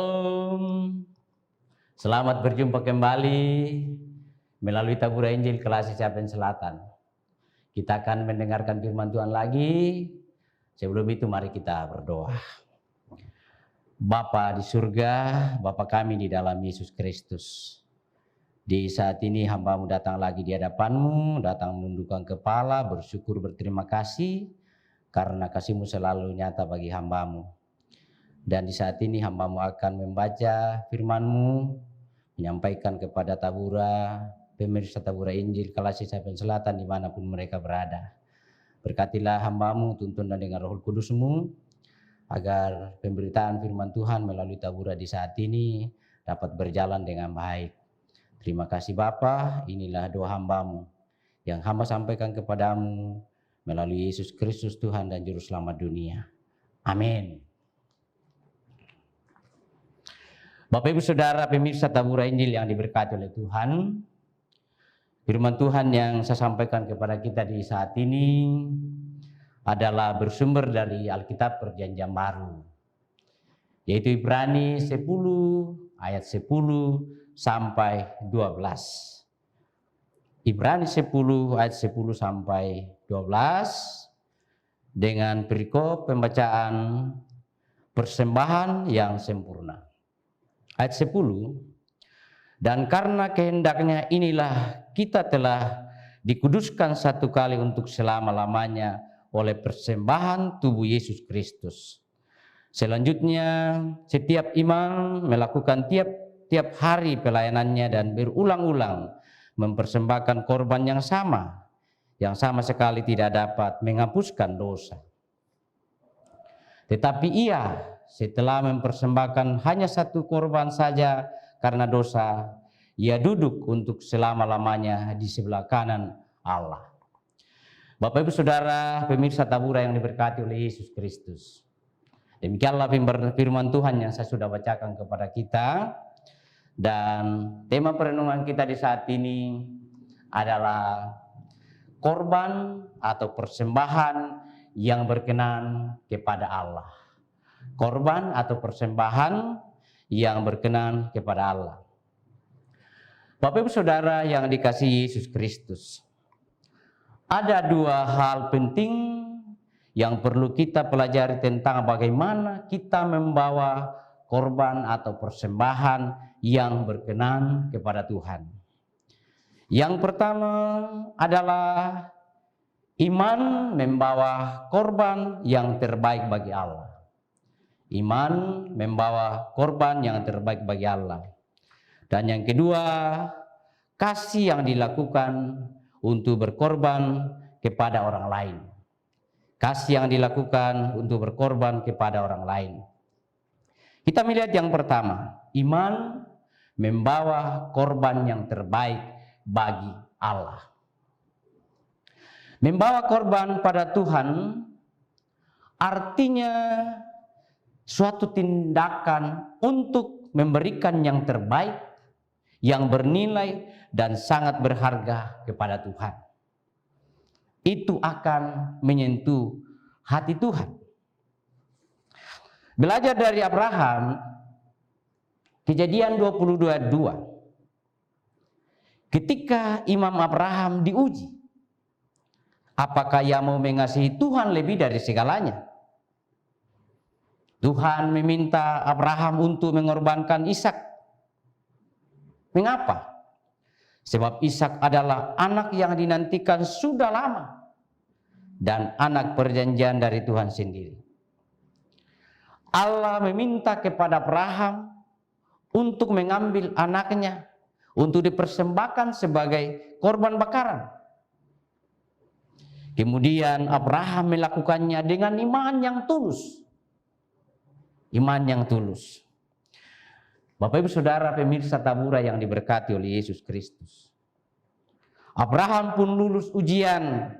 Shalom, selamat berjumpa kembali melalui Tabura Injil Kelas Capen Selatan. Kita akan mendengarkan firman Tuhan lagi. Sebelum itu mari kita berdoa. Bapa di surga, Bapa kami di dalam Yesus Kristus. Di saat ini hamba-Mu datang lagi di hadapan-Mu, datang menundukkan kepala, bersyukur, berterima kasih karena kasih-Mu selalu nyata bagi hamba-Mu. Dan di saat ini hamba-Mu akan membaca firman-Mu, menyampaikan kepada Tabura, pemirsa Tabura Injil Kelas Capen Selatan dimanapun mereka berada. Berkatilah hamba-Mu, tuntun dan dengan Roh Kudus-Mu, agar pemberitaan firman Tuhan melalui Tabura di saat ini dapat berjalan dengan baik. Terima kasih Bapa, inilah doa hamba-Mu yang hamba sampaikan kepadamu melalui Yesus Kristus Tuhan dan Juru Selamat dunia. Amin. Bapak Ibu Saudara pemirsa Tabura Injil yang diberkati oleh Tuhan, firman Tuhan yang saya sampaikan kepada kita di saat ini adalah bersumber dari Alkitab Perjanjian Baru, yaitu Ibrani 10 ayat 10 sampai 12. Ibrani 10 ayat 10 sampai 12 dengan perikop pembacaan persembahan yang sempurna. Ayat 10, dan karena kehendaknya inilah kita telah dikuduskan satu kali untuk selama-lamanya oleh persembahan tubuh Yesus Kristus. Selanjutnya setiap imam melakukan tiap hari pelayanannya dan berulang-ulang mempersembahkan korban yang sama sekali tidak dapat menghapuskan dosa. Tetapi ia setelah mempersembahkan hanya satu korban saja karena dosa, ia duduk untuk selama-lamanya di sebelah kanan Allah. Bapak Ibu Saudara pemirsa Tabura yang diberkati oleh Yesus Kristus. Demikianlah firman Tuhan yang saya sudah bacakan kepada kita. Dan tema perenungan kita di saat ini adalah korban atau persembahan yang berkenan kepada Allah. Korban atau persembahan yang berkenan kepada Allah. Bapak Ibu Saudara yang dikasihi Yesus Kristus, ada dua hal penting yang perlu kita pelajari tentang bagaimana kita membawa korban atau persembahan yang berkenan kepada Tuhan. Yang pertama adalah iman membawa korban yang terbaik bagi Allah. Iman membawa korban yang terbaik bagi Allah. Dan yang kedua, kasih yang dilakukan untuk berkorban kepada orang lain. Kasih yang dilakukan untuk berkorban kepada orang lain. Kita melihat yang pertama, iman membawa korban yang terbaik bagi Allah. Membawa korban pada Tuhan artinya suatu tindakan untuk memberikan yang terbaik, yang bernilai dan sangat berharga kepada Tuhan. Itu akan menyentuh hati Tuhan. Belajar dari Abraham, Kejadian 22:2. Ketika Imam Abraham diuji, apakah ia mau mengasihi Tuhan lebih dari segalanya? Tuhan meminta Abraham untuk mengorbankan Ishak. Mengapa? Sebab Ishak adalah anak yang dinantikan sudah lama dan anak perjanjian dari Tuhan sendiri. Allah meminta kepada Abraham untuk mengambil anaknya untuk dipersembahkan sebagai korban bakaran. Kemudian Abraham melakukannya dengan iman yang tulus. Iman yang tulus. Bapak Ibu Saudara pemirsa Tabura yang diberkati oleh Yesus Kristus. Abraham pun lulus ujian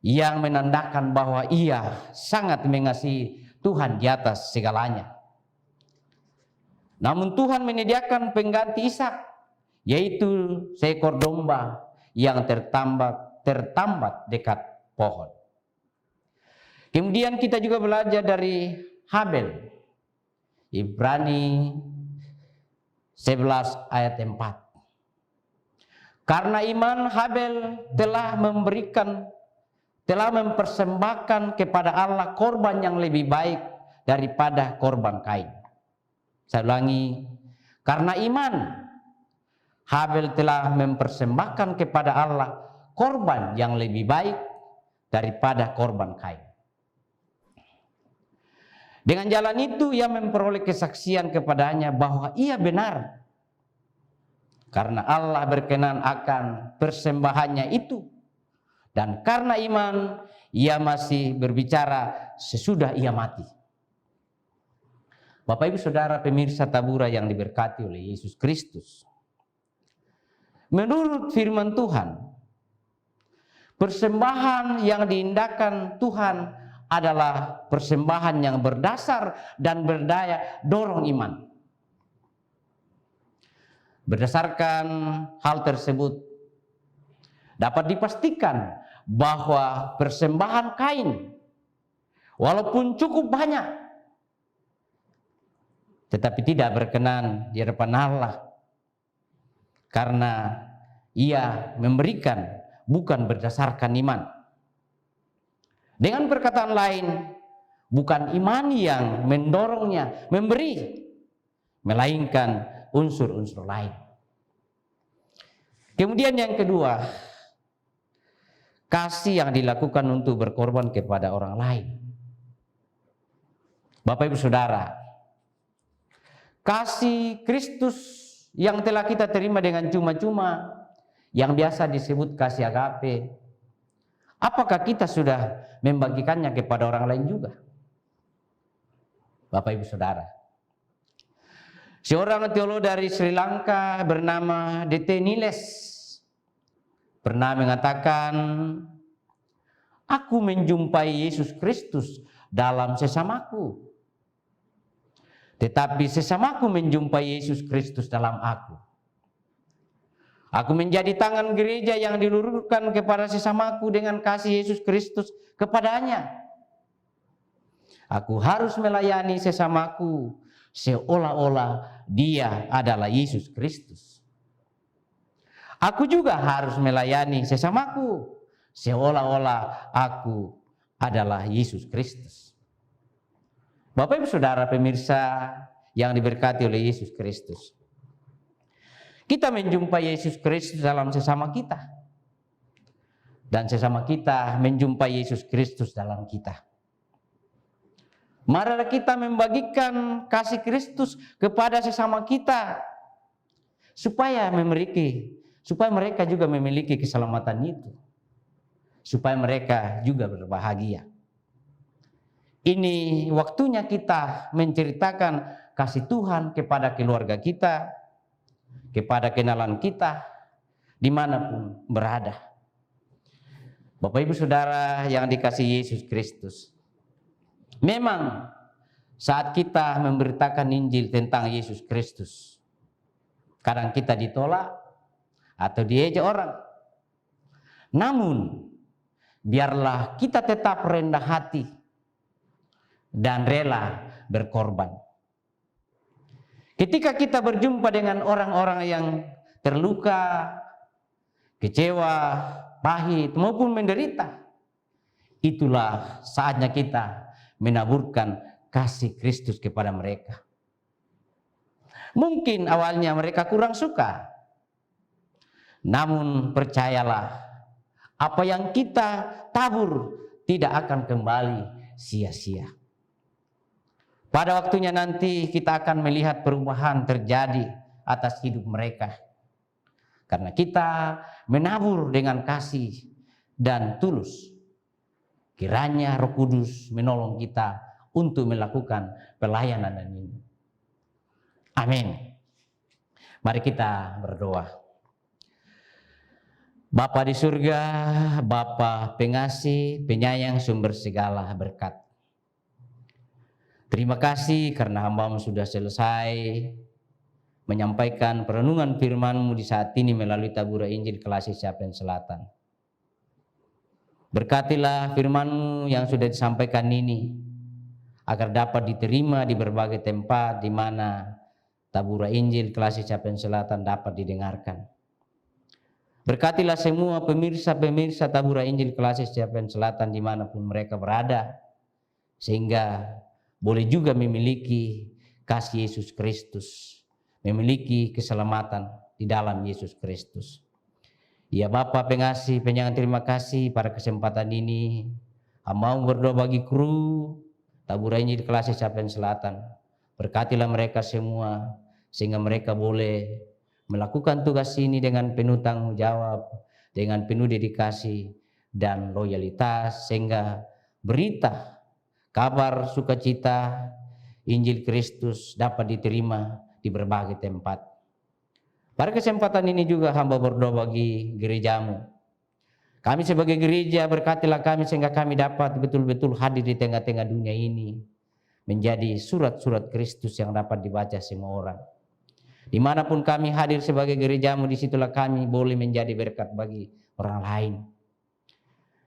yang menandakan bahwa ia sangat mengasihi Tuhan di atas segalanya. Namun Tuhan menyediakan pengganti Ishak, yaitu seekor domba yang tertambat dekat pohon. Kemudian kita juga belajar dari Habel, Ibrani 11 ayat 4. Karena iman Habel telah mempersembahkan kepada Allah korban yang lebih baik daripada korban Kain. Saya ulangi, karena iman Habel telah mempersembahkan kepada Allah korban yang lebih baik daripada korban Kain. Dengan jalan itu ia memperoleh kesaksian kepadanya bahwa ia benar, karena Allah berkenan akan persembahannya itu, dan karena iman ia masih berbicara sesudah ia mati. Bapak Ibu Saudara pemirsa Tabura yang diberkati oleh Yesus Kristus, menurut firman Tuhan, persembahan yang diindahkan Tuhan adalah persembahan yang berdasar dan berdaya dorong iman. Berdasarkan hal tersebut, dapat dipastikan bahwa persembahan Kain, walaupun cukup banyak, tetapi tidak berkenan di hadapan Allah, karena ia memberikan bukan berdasarkan iman. Dengan perkataan lain, bukan iman yang mendorongnya memberi, melainkan unsur-unsur lain. Kemudian yang kedua, kasih yang dilakukan untuk berkorban kepada orang lain. Bapak Ibu Saudara, kasih Kristus yang telah kita terima dengan cuma-cuma, yang biasa disebut kasih agape, apakah kita sudah membagikannya kepada orang lain juga? Bapak Ibu Saudara, seorang teolog dari Sri Lanka bernama D.T. Niles pernah mengatakan, aku menjumpai Yesus Kristus dalam sesamaku, tetapi sesamaku menjumpai Yesus Kristus dalam aku. Aku menjadi tangan gereja yang diluruskan kepada sesamaku dengan kasih Yesus Kristus kepadanya. Aku harus melayani sesamaku seolah-olah dia adalah Yesus Kristus. Aku juga harus melayani sesamaku seolah-olah aku adalah Yesus Kristus. Bapak Ibu Saudara pemirsa yang diberkati oleh Yesus Kristus, kita menjumpai Yesus Kristus dalam sesama kita, dan sesama kita menjumpai Yesus Kristus dalam kita. Marilah kita membagikan kasih Kristus kepada sesama kita, supaya mereka juga memiliki keselamatan itu, supaya mereka juga berbahagia. Ini waktunya kita menceritakan kasih Tuhan kepada keluarga kita, kepada kenalan kita, dimanapun berada. Bapak Ibu Saudara yang dikasihi Yesus Kristus, memang saat kita memberitakan Injil tentang Yesus Kristus, kadang kita ditolak atau diejek orang. Namun, biarlah kita tetap rendah hati dan rela berkorban. Ketika kita berjumpa dengan orang-orang yang terluka, kecewa, pahit maupun menderita, itulah saatnya kita menaburkan kasih Kristus kepada mereka. Mungkin awalnya mereka kurang suka, namun percayalah, apa yang kita tabur tidak akan kembali sia-sia. Pada waktunya nanti kita akan melihat perubahan terjadi atas hidup mereka, karena kita menabur dengan kasih dan tulus. Kiranya Roh Kudus menolong kita untuk melakukan pelayanan ini. Amin. Mari kita berdoa. Bapa di surga, Bapa pengasih, penyayang, sumber segala berkat, terima kasih karena hamba-Mu sudah selesai menyampaikan perenungan firman-Mu di saat ini melalui tabura Injil kelas Siapen Selatan. Berkatilah firman-Mu yang sudah disampaikan ini, agar dapat diterima di berbagai tempat di mana taburan Injil Klasik Capen Selatan dapat didengarkan. Berkatilah semua pemirsa-pemirsa taburan Injil Klasik Capen Selatan dimanapun mereka berada, sehingga boleh juga memiliki kasih Yesus Kristus, memiliki keselamatan di dalam Yesus Kristus. Ya Bapa pengasih, penyayang, terima kasih pada kesempatan ini. Hamba berdoa bagi kru taburan Injil Klasik Capen Selatan. Berkatilah mereka semua, sehingga mereka boleh melakukan tugas ini dengan penuh tanggung jawab, dengan penuh dedikasi dan loyalitas, sehingga berita, kabar sukacita Injil Kristus dapat diterima di berbagai tempat. Pada kesempatan ini juga hamba berdoa bagi gerejamu. Kami sebagai gereja, berkatilah kami sehingga kami dapat betul-betul hadir di tengah-tengah dunia ini, menjadi surat-surat Kristus yang dapat dibaca semua orang. Dimanapun kami hadir sebagai gerejamu, disitulah kami boleh menjadi berkat bagi orang lain.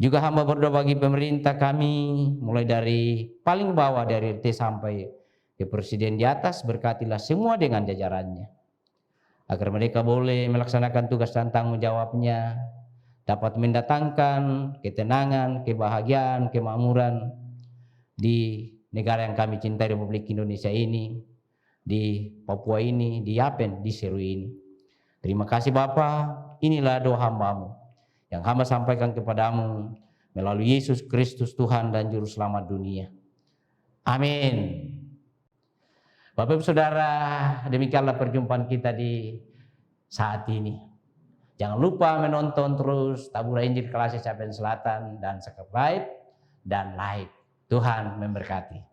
Juga hamba berdoa bagi pemerintah kami, mulai dari paling bawah dari RT sampai ke presiden di atas, berkatilah semua dengan jajarannya, agar mereka boleh melaksanakan tugas dan tanggung jawabnya, dapat mendatangkan ketenangan, kebahagiaan, kemakmuran di negara yang kami cintai, Republik Indonesia ini, di Papua ini, di Yapen, di Seru ini. Terima kasih Bapa, inilah doa hamba-Mu yang hamba sampaikan kepadamu melalui Yesus Kristus Tuhan dan Juru Selamat dunia. Amin. Bapak Ibu Saudara, demikianlah perjumpaan kita di saat ini. Jangan lupa menonton terus taburan Injil Klasik Capen Selatan dan subscribe dan like. Tuhan memberkati.